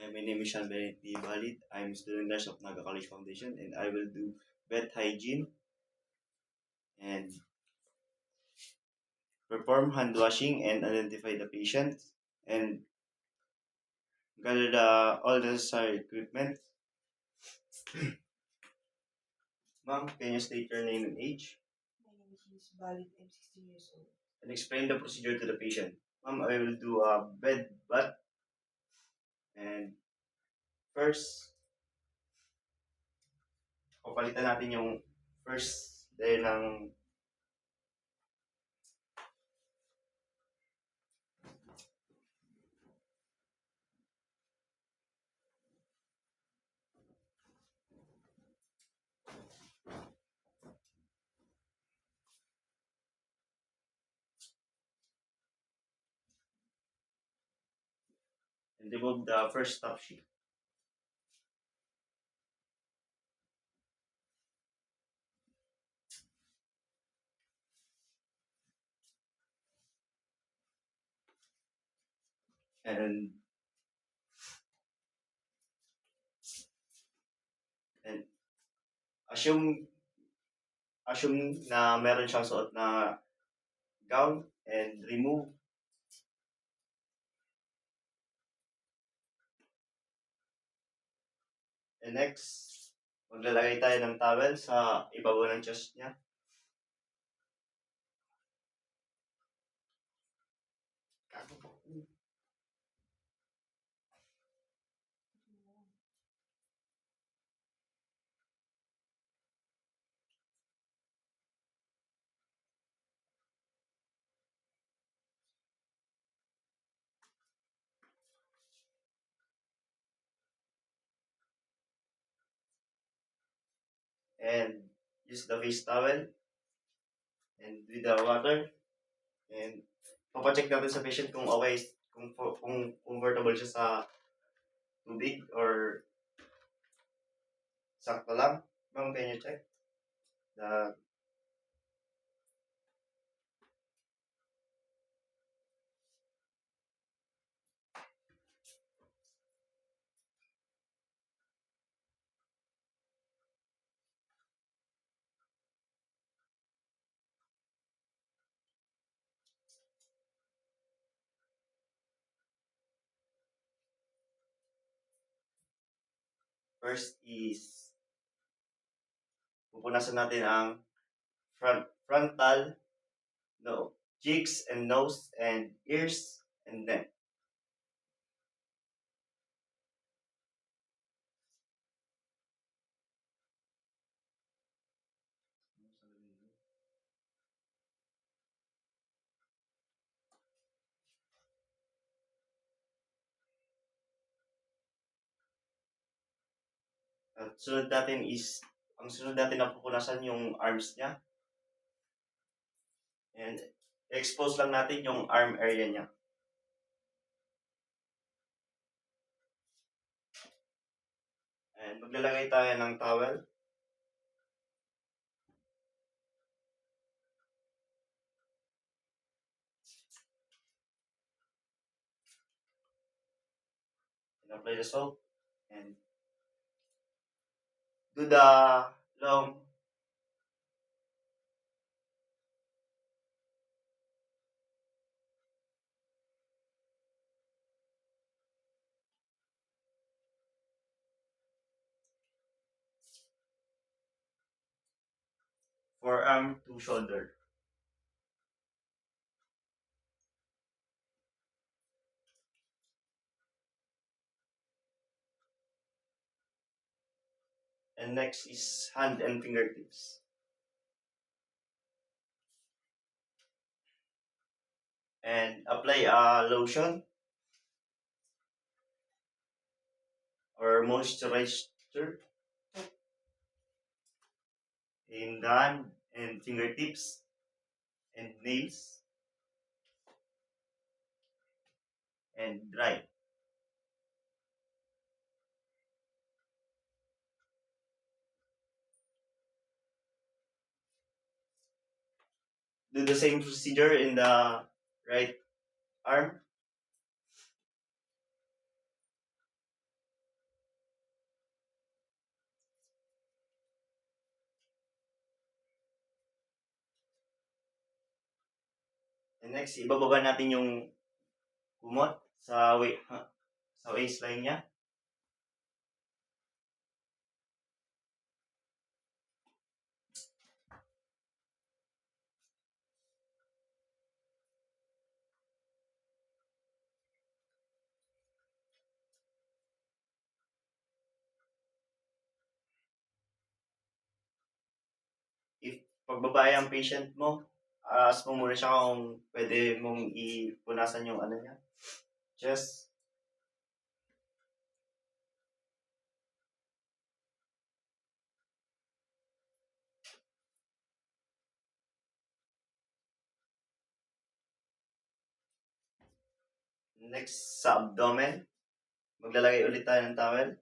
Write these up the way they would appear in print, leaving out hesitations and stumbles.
My name is Sean Benedict Valid. I'm student nurse of Naga College Foundation, and I will do vet hygiene and perform hand washing and identify the patient and gather all the necessary equipment. Ma'am, can you state your name and age? My name is Valid. I'm 16 years old. And explain the procedure to the patient. Ma'am, I will do a bed bath. And first, papalitan natin yung first day ng and remove the first top sheet. And and assume na meron siyang suot na gown and remove. And next, maglalagay tayo ng towel sa ibabaw ng chest niya. And use the face towel and with the water. And papacheck natin sa patient kung okay, kung comfortable siya sa tubig or sakto lang. Ma'am, can you check? The first is pupunasan natin ang frontal, no, cheeks and nose and ears and neck. At ang sunod natin na pupunasan yung arms niya. And expose lang natin yung arm area niya. And maglalagay tayo ng towel. And apply the soap. And do the long forearm to shoulder. And next is hand and fingertips. And apply a lotion or moisturizer in the hand and fingertips and nails and dry. Do the same procedure in the right arm. And next, ibababa natin yung kumot sa waistline niya. If pagbabae ang patient mo, ask mo muna siya kung pwede mong ipunasan yung ano niya, chest. Next, sa abdomen, maglalagay ulit tayo ng towel.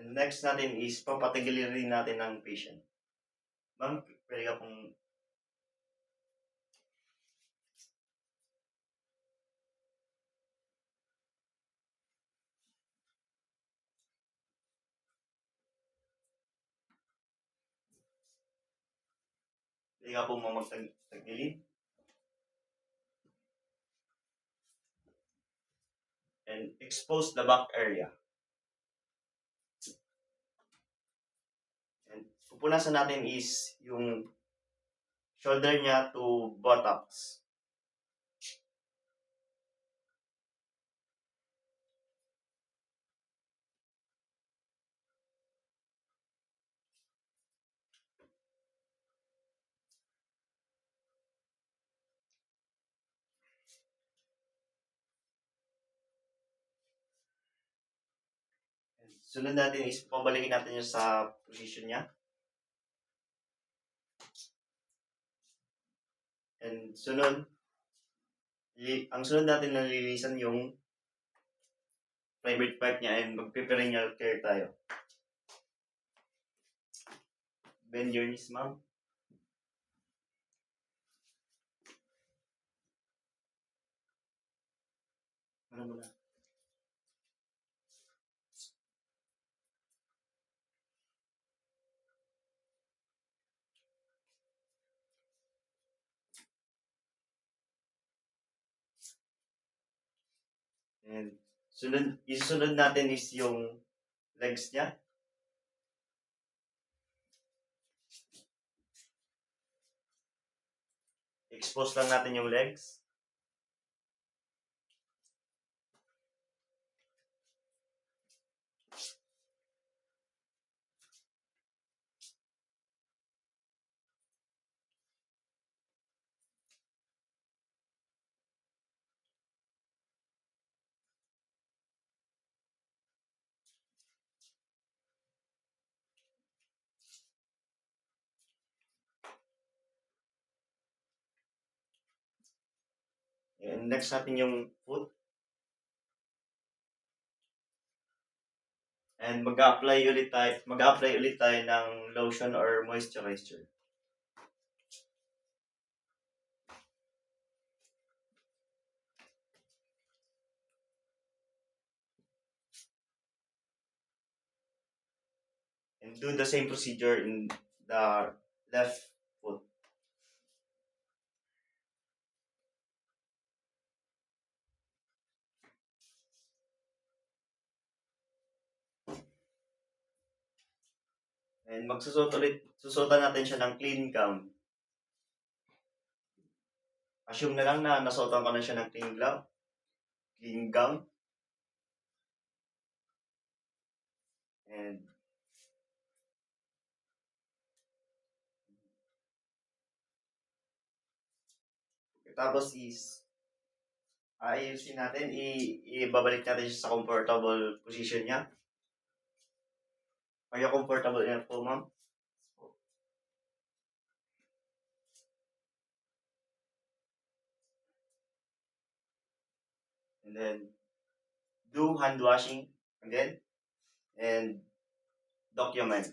And next natin is papatigilin rin natin ng patient. Ma'am, pwede ka pong magtagilid. And expose the back area. And pupunasan natin is yung shoulder niya to buttocks. And sunod natin is pabalikin natin yung sa position niya. And sunod, ang sunod natin na lilinisan yung private part niya and magpe-perineal care tayo. Bend your knees, ma'am. Ano mo na? And isunod natin is yung legs niya. Expose lang natin yung legs. And next natin yung foot. And mag-apply ulit tayo ng lotion or moisturizer. And do the same procedure in the left foot. And susuotan natin siya ng clean gown. Assume na lang na nasuotan ko na siya ng clean gown. And tapos is ayusin natin, ibabalik natin siya sa comfortable position niya. Are you comfortable enough po, ma'am? and then do hand washing again, and document.